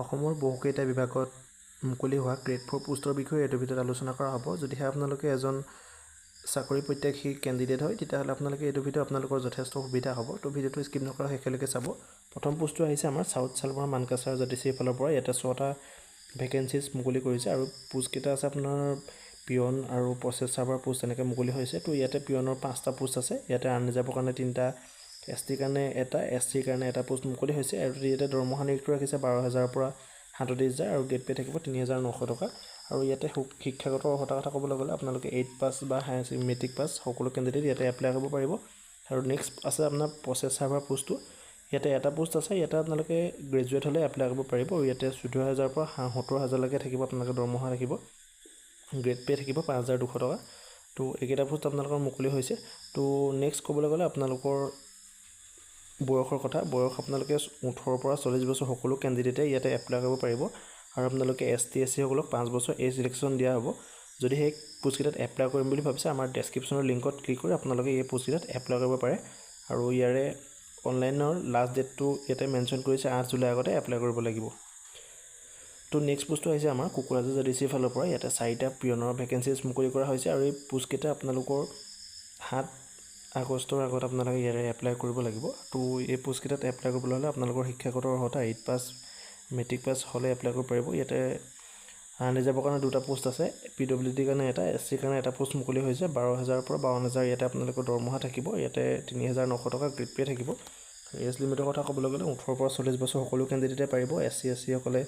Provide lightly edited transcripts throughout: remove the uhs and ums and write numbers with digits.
অসমৰ বহুকেইটা বিভাগত মুকলি হোৱা গ্ৰেড 4 পোষ্টৰ বিষয়ে এইটো ভিডিঅ'ত আলোচনা কৰা হ'ব। যদিহে আপোনালোকে এজন চাকৰি প্ৰত্যাশী কেণ্ডিডেট হয় তেতিয়াহ'লে আপোনালোকে এইটো ভিডিঅ' আপোনালোকৰ যথেষ্ট সুবিধা হ'ব। তো ভিডিঅ'টো স্কিপ নকৰা শেষলৈকে চাব। প্ৰথম পোষ্টটো আহিছে আমাৰ চাউথ চালমাৰা মানকাছাৰ জাতিচিৰ ফালৰ পৰা। ইয়াতে 6টা ভেকেঞ্চিজ মুকলি কৰিছে আৰু পোষ্টকেইটা আছে আপোনাৰ পিয়ন আৰু প্ৰচেছ চাৰ্ভাৰ পোষ্ট এনেকৈ মুকলি হৈছে। তো ইয়াতে পিয়নৰ 5টা পোষ্ট আছে। ইয়াতে আনৰিজাৰ্ভৰ কাৰণে 3টা, ST কাৰণে এটা, SC কাৰণে এটা পোষ্ট মুকলি হৈছে আৰু ইয়াতে দৰমহা নিৰীক্ষণ ৰাখিছে 12,000 পৰা 37,000 আৰু গেট পে থাকিব 3,900 টকা। আৰু ইয়াতে শিক্ষাগত অৰ্হতাৰ কথা ক'বলৈ গ'লে আপোনালোকে 8 পাছ বা মেট্ৰিক পাছ সকলো কেণ্ডিডেট ইয়াতে এপ্লাই কৰিব পাৰিব। আৰু নেক্সট আছে আপোনাৰ প্ৰচেছ চাৰ্ভাৰ পোষ্টটো। ইয়াতে এটা পোষ্ট আছে, ইয়াতে আপোনালোকে গ্ৰেজুৱেট হ'লে এপ্লাই কৰিব পাৰিব। আৰু ইয়াতে 14,000 পৰা 70,000লৈকে থাকিব আপোনালোকে দৰমহা থাকিব। গ্ৰেড পে থাকিব 5,200 টকা। তো এইকেইটা পোষ্ট আপোনালোকৰ মুকলি হৈছে। তো নেক্সট ক'বলৈ গ'লে আপোনালোকৰ বয়সৰ কথা। বয়স আপোনালোকে 18 পৰা 40 বছৰ সকলো কেণ্ডিডেটে ইয়াতে এপ্লাই কৰিব পাৰিব। আৰু আপোনালোকে ST SC সকলক 5 বছৰ এজ ৰিলেক্সন দিয়া হ'ব। যদি সেই পোষ্টকেইটাত এপ্লাই কৰিম বুলি ভাবিছে আমাৰ ডেছক্ৰিপশ্যনৰ লিংকত ক্লিক কৰি আপোনালোকে এই পোষ্টকেইটাত এপ্লাই কৰিব পাৰে। আৰু ইয়াৰে অনলাইনৰ লাষ্ট ডেটটো ইয়াতে মেনশ্যন কৰিছে 8 জুলাই আগতে এপ্লাই কৰিব লাগিব। তো নেক্সট পোষ্টটো আহিছে আমাৰ কোকৰাঝাৰ জাতিচিৰ ফালৰ পৰা। ইয়াতে 4টা পিয়নৰ ভেকেঞ্চিজ মুকলি কৰা হৈছে আৰু এই পোষ্টকেইটা আপোনালোকৰ 7 আগষ্টৰ আগত আপোনালোকে ইয়াৰে এপ্লাই কৰিব লাগিব। তো এই পোষ্টকেইটাত এপ্লাই কৰিবলৈ হ'লে আপোনালোকৰ শিক্ষাগত অৰ্হতা 8 পাছ মেট্ৰিক পাছ হ'লে এপ্লাই কৰিব পাৰিব। ইয়াতে আনৰিজাৰ্ভৰ কাৰণে 2টা পোষ্ট আছে, PWD কাৰণে এটা, SC কাৰণে এটা পোষ্ট মুকলি হৈছে। 12,000 পৰা 52,000 ইয়াতে আপোনালোকৰ দৰমহা থাকিব। ইয়াতে 3,900 টকা গ্ৰেড পে থাকিব। এজ লিমিটৰ কথা ক'বলৈ গ'লে 18 পৰা 40 বছৰ সকলো কেণ্ডিডেটে পাৰিব। SC SC সকলে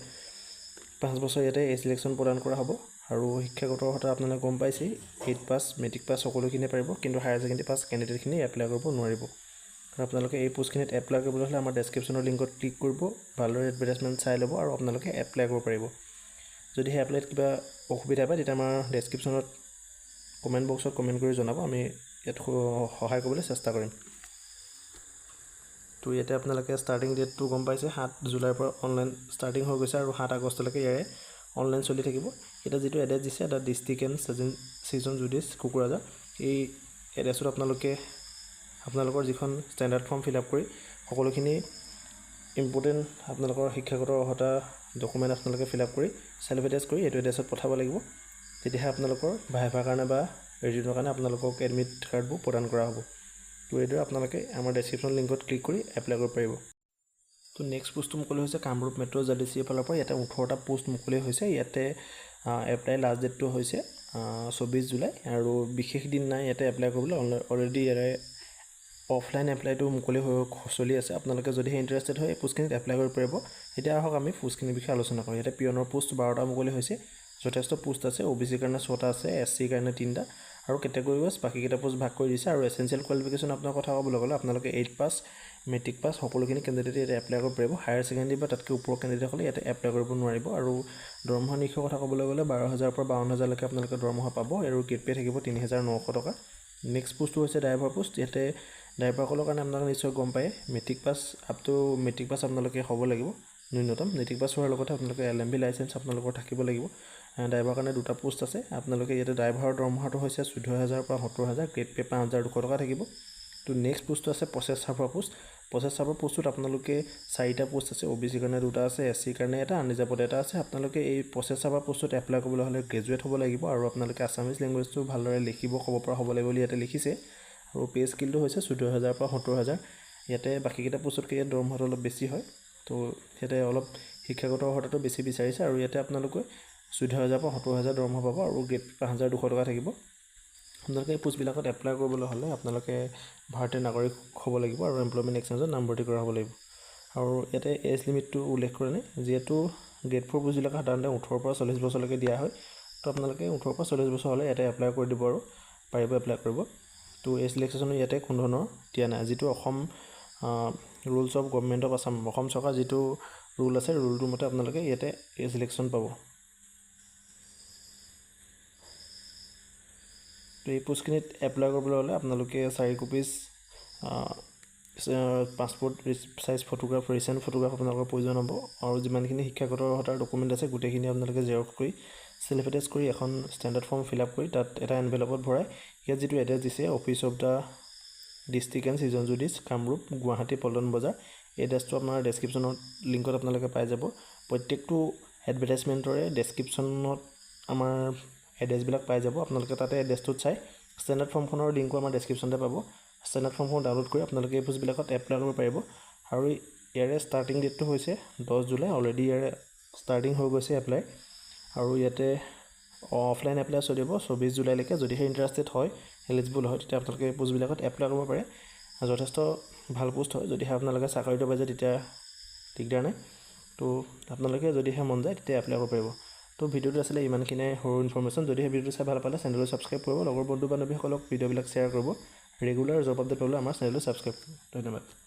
5 বছৰ ইয়াতে এজ ৰিলেক্সন প্ৰদান কৰা হ'ব। আৰু শিক্ষাগত অৰ্হতা আপোনালোকে গম পাইছেই, 8 পাছ মেট্ৰিক পাছ সকলোখিনিয়ে পাৰিব, কিন্তু হায়াৰ ছেকেণ্ডেৰী পাছ কেণ্ডিডেটখিনি এপ্লাই কৰিব নোৱাৰিব। আৰু আপোনালোকে এই পোষ্টখিনিত এপ্লাই কৰিবলৈ হ'লে আমাৰ ডেছক্ৰিপশ্যনৰ লিংকত ক্লিক কৰিব, ভালদৰে এডভাৰটাইজমেণ্ট চাই ল'ব আৰু আপোনালোকে এপ্লাই কৰিব পাৰিব। যদি সেই এপ্লাইত কিবা অসুবিধা পায় তেতিয়া আমাৰ ডেছক্ৰিপশ্যনত কমেণ্ট বক্সত কমেণ্ট কৰি জনাব, আমি ইয়াত সহায় কৰিবলৈ চেষ্টা কৰিম। তো ইয়াতে আপোনালোকে ষ্টাৰ্টিং ডেটটো গম পাইছে, 7 জুলাইৰ পৰা অনলাইন ষ্টাৰ্টিং হৈ গৈছে আৰু 7 আগষ্টলৈকে ইয়াৰে অনলাইন চলি থাকিব। এতিয়া যিটো এড্ৰেছ দিছে এটা ডিষ্ট্ৰিক্ট এণ্ড ছিজন জুডিছ কোকৰাঝাৰ, এই এড্ৰেছটোত আপোনালোকৰ যিখন ষ্টেণ্ডাৰ্ড ফৰ্ম ফিল আপ কৰি সকলোখিনি ইম্পৰ্টেণ্ট আপোনালোকৰ শিক্ষাগত অৰ্হতা ডকুমেণ্ট আপোনালোকে ফিল আপ কৰি চেল্ফ এটেষ্ট কৰি এইটো এড্ৰেছত পঠাব লাগিব। তেতিয়াহে আপোনালোকৰ ভাইভাৰ কাৰণে বা ৰিটাৰ্ণৰ কাৰণে আপোনালোকক এডমিট কাৰ্ডবোৰ প্ৰদান কৰা হ'ব। তো এইদৰে আপোনালোকে আমাৰ ডেছক্ৰিপশ্যন লিংকত ক্লিক কৰি এপ্লাই কৰিব পাৰিব। তো নেক্সট পোষ্টটো মুকলি হৈছে কামৰূপ মেট্ৰ' জাতিচিৰ ফালৰ পৰা। ইয়াতে 18টা পোষ্ট মুকলি হৈছে। ইয়াতে এপ্লাই লাষ্ট ডেটটো হৈছে 24 জুলাই আৰু বিশেষ দিন নাই ইয়াতে এপ্লাই কৰিবলৈ। অলৰেডি ইয়াৰে অফলাইন এপ্লাইটো মুকলি হৈ চলি আছে। আপোনালোকে যদিহে ইণ্টাৰেষ্টেড হয় এই পোষ্টখিনিত এপ্লাই কৰিব পাৰিব। এতিয়া আহক আমি পোষ্টখিনিৰ বিষয়ে আলোচনা কৰোঁ। ইয়াতে পিয়নৰ পোষ্ট 12টা মুকলি হৈছে। যথেষ্ট পোষ্ট আছে, OBC কাৰণে 6টা আছে, SC কাৰণে 3টা আৰু কেটেগৰী ৱাইজ বাকীকেইটা পোষ্ট ভাগ কৰি দিছে। আৰু এছেঞ্চিয়েল কোৱালিফিকেশ্যন আপোনাৰ কথা ক'বলৈ গ'লে আপোনালোকে 8 পাছ মেট্ৰিক পাছ সকলোখিনি কেণ্ডিডেটে ইয়াতে এপ্লাই কৰিব পাৰিব। হায়াৰ ছেকেণ্ডেৰী বা তাতকৈ ওপৰৰ কেণ্ডিডেটসকলে ইয়াতে এপ্লাই কৰিব নোৱাৰিব। আৰু দৰমহা নিৰীক্ষৰ কথা ক'বলৈ গ'লে 12,000 পৰা 52,000লৈকে আপোনালোকে দৰমহা পাব আৰু গেট পে থাকিব 3,900 টকা। নেক্সট পোষ্টটো হৈছে ড্ৰাইভাৰ পোষ্ট। ইয়াতে ড্ৰাইভাৰসকলৰ কাৰণে আপোনালোকে নিশ্চয় গম পায় matric pass up to matric pass আপোনালোকে হ'ব লাগিব ন্যূনতম। মেট্ৰিক পাছ হোৱাৰ লগতে আপোনালোকে LMB লাইচেঞ্চ আপোনালোকৰ থাকিব লাগিব। ড্ৰাইভাৰৰ কাৰণে 2টা পোষ্ট আছে। আপোনালোকে ইয়াতে ড্ৰাইভাৰৰ দৰমহাটো হৈছে 14,000 পৰা 70,000, গ্ৰেড পে 5,200 টকা থাকিব। তো নেক্সট পোষ্টটো আছে process server post. Process server পোষ্টটোত আপোনালোকে 4টা পোষ্ট আছে, OBC কাৰণে 2টা আছে, SC কাৰণে এটা, আনৰিজাৰ্ভত এটা আছে। আপোনালোকে এই প্ৰচেছ চাৰ্ভাৰ পোষ্টত এপ্লাই কৰিবলৈ হ'লে গ্ৰেজুৱেট হ'ব লাগিব আৰু আপোনালোকে আছামিজ লেংগুৱেজটো ভালদৰে লিখিব ক'ব পৰা হ'ব লাগিব বুলি ইয়াতে লিখিছে। আৰু পে স্কিলটো হৈছে 14,000 পৰা 70,000। ইয়াতে বাকীকেইটা পোষ্টতকৈ ইয়াত দৰমহাটো অলপ বেছি হয়। তো ইয়াতে অলপ শিক্ষাগত অৰ্হতাটো বেছি বিচাৰিছে আৰু ইয়াতে আপোনালোকে 14,000 পৰা 70,000 দৰমহা পাব আৰু গ্ৰেড 5,200 টকা থাকিব। আপোনালোকে এই পোষ্টবিলাকত এপ্লাই কৰিবলৈ হ'লে আপোনালোকে ভাৰতীয় নাগৰিক হ'ব লাগিব আৰু এমপ্লয়মেণ্ট এক্সচেঞ্জত নামভৰ্তি কৰা হ'ব লাগিব। আৰু ইয়াতে এজ লিমিটটো উল্লেখ কৰে নাই, যিহেতু গ্ৰেড 4 পোষ্টবিলাক সাধাৰণতে 18 পৰা 40 বছৰলৈকে দিয়া হয়। তো আপোনালোকে 18 পৰা 40 বছৰ হ'লে ইয়াতে এপ্লাই কৰি দিব আৰু পাৰিব এপ্লাই কৰিব। তো এজ ৰিলেক্সেশ্যনো ইয়াতে কোনো ধৰণৰ দিয়া নাই। যিটো Assam rules of government of Assam, Assam চৰকাৰ যিটো ৰুল আছে ৰুলটোৰ মতে আপোনালোকে ইয়াতে এজ ৰিলেক্সন পাব। তো এই পোষ্টখিনিত এপ্লাই কৰিবলৈ হ'লে আপোনালোকে 4 copies passport size photograph, recent photograph আপোনালোকৰ প্ৰয়োজন হ'ব। আৰু যিমানখিনি শিক্ষাগত অৰ্হতাৰ ডকুমেণ্ট আছে গোটেইখিনি আপোনালোকে জেৰক্স কৰি চেল্ফ এটেষ্ট কৰি এখন ষ্টেণ্ডাৰ্ড ফৰ্ম ফিল আপ কৰি তাত এটা এনভেলপত ভৰাই ইয়াত যিটো এড্ৰেছ দিছে office of the district and sessions judge Kamrup Guwahati Paltan Bazar, এড্ৰেছটো আপোনাৰ ডেছক্ৰিপশ্যনত লিংকত আপোনালোকে পাই যাব প্ৰত্যেকটো এডভাৰটাইজমেণ্টৰে ডেছক্ৰিপশ্যনত আমাৰ এড্ৰেছবিলাক পাই যাব আপোনালোকে তাতে এড্ৰেছটোত চাই ষ্টেণ্ডাৰ্ড ফৰ্মখনৰ লিংকো আমাৰ ডেছক্ৰিপশ্যনতে পাব ষ্টেণ্ডাৰ্ড ফৰ্মখন ডাউনলোড কৰি আপোনালোকে এই পোষ্টবিলাকত এপ্লাই কৰিব পাৰিব আৰু ইয়াৰে ষ্টাৰ্টিং ডেটটো হৈছে 10 জুলাই অলৰেডি ইয়াৰে ষ্টাৰ্টিং হৈ গৈছে এপ্লাই আৰু ইয়াতে অফলাইন এপ্লাই চলিব 24 জুলাইলৈকে যদিহে ইণ্টাৰেষ্টেড হয় এলিজিবল হয় তেতিয়া আপোনালোকে এই পোষ্টবিলাকত এপ্লাই কৰিব পাৰে যথেষ্ট ভাল পোষ্ট হয় যদিহে আপোনালোকে চাকৰিটো পাই যায় তেতিয়া দিগদাৰ নাই তো আপোনালোকে যদিহে মন যায় তেতিয়া এপ্লাই কৰিব পাৰিব তো ভিডিঅ'টো আছিলে ইমানখিনিয়ে সৰু ইনফৰমেশ্যন যদিহে ভিডিঅ'টো চাই ভাল পালে চেনেলটো ছাবস্ক্ৰাইব কৰিব লগৰ বন্ধু বান্ধৱীসকলক ভিডিঅ'বিলাক শ্বেয়াৰ কৰিব ৰেগুলাৰ জব আপডেট পাবলৈ আমাৰ চেনেলটো ছাবস্ক্ৰাইব কৰিব ধন্যবাদ